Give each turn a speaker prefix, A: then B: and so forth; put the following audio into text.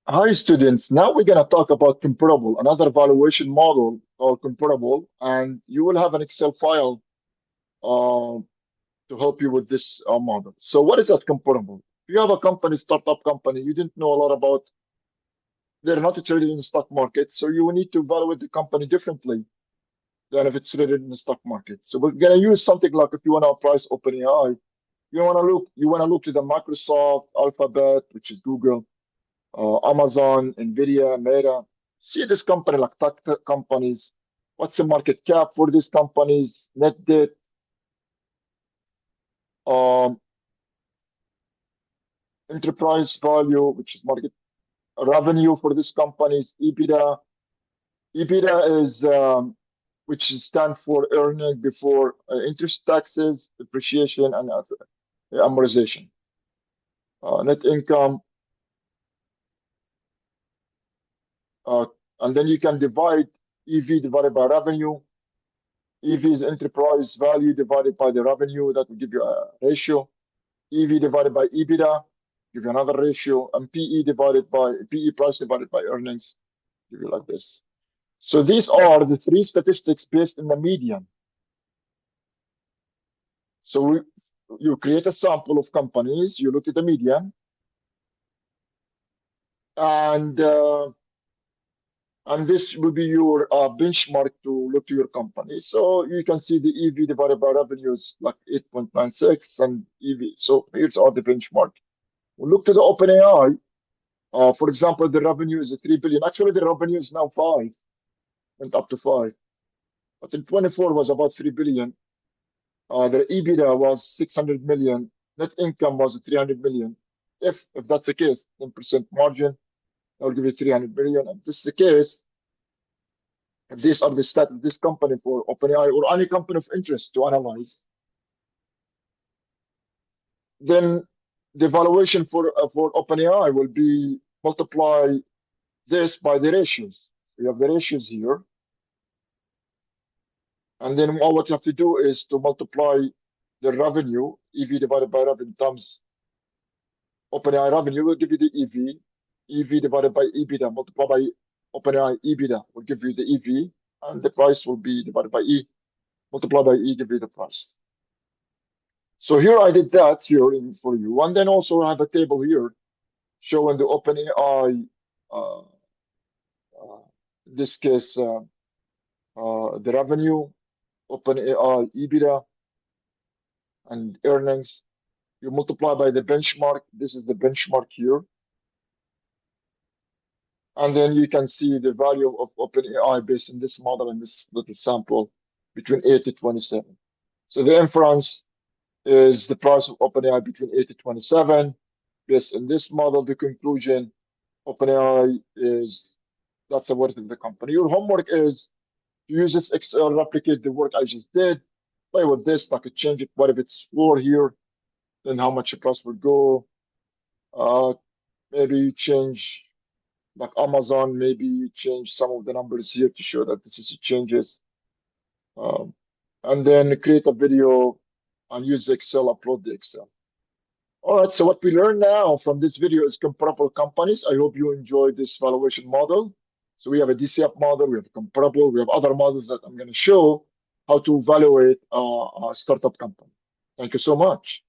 A: Hi, students. Now we're going to talk about comparable, another valuation model called comparable, and you will have an Excel file uh, to help you with this model. So what is that comparable? If you have a company, startup company, you didn't know a lot about, they're not traded in the stock market, so you will need to evaluate the company differently than if it's traded in the stock market. So we're going to use something like if you want to price OpenAI, you want to look to the Microsoft, Alphabet, which is Google, Amazon, Nvidia, Meta. See this company like tech companies. What's the market cap for these companies? Net debt, um, enterprise value, which is market revenue for these companies, EBITDA. EBITDA is which stands for earning before interest, taxes, depreciation, and amortization. Net income, uh, and then you can divide EV divided by revenue. EV is enterprise value divided by the revenue. That will give you a ratio. EV divided by EBITDA, give you another ratio. And PE price divided by earnings, give you like this. So these are the three statistics based in the median. So you create a sample of companies, you look at the median, and this will be your benchmark to look to your company. So you can see the EV divided by revenue is like 8.96 and EV. So here's all the benchmark. We look to the OpenAI. For example, the revenue is 3 billion. Actually, the revenue is now 5, went up to 5. But in 24 was about 3 billion. The EBITDA was 600 million. Net income was 300 million. If that's the case, 10% margin, that will give you 300 million. If this is the case, if these are the stats of this company for OpenAI or any company of interest to analyze, then the valuation for OpenAI will be multiply this by the ratios. We have the ratios here. And then all what you have to do is to multiply the revenue, EV divided by revenue times OpenAI revenue will give you the EV. EV divided by EBITDA multiplied by OpenAI EBITDA will give you the EV. And the price will be divided by E, multiplied by E, give you the price. So here I did that here for you. And then also I have a table here showing the OpenAI, uh, in this case, the revenue, OpenAI EBITDA, and earnings. You multiply by the benchmark. This is the benchmark here. And then you can see the value of OpenAI based on this model and this little sample between 8 to 27. So the inference is the price of OpenAI between 8 to 27. Based on this model, the conclusion, OpenAI is, that's the worth of the company. Your homework is to use this Excel, replicate the work I just did, play with this, I could change it. What if it's 4 here? Then how much the price would go? Maybe change like Amazon, maybe you change some of the numbers here to show that this is changes. Um, and then create a video and use Excel, upload the Excel. All right, so what we learned now from this video is comparable companies. I hope you enjoyed this valuation model. So we have a DCF model, we have comparable, we have other models that I'm going to show how to evaluate a startup company. Thank you so much.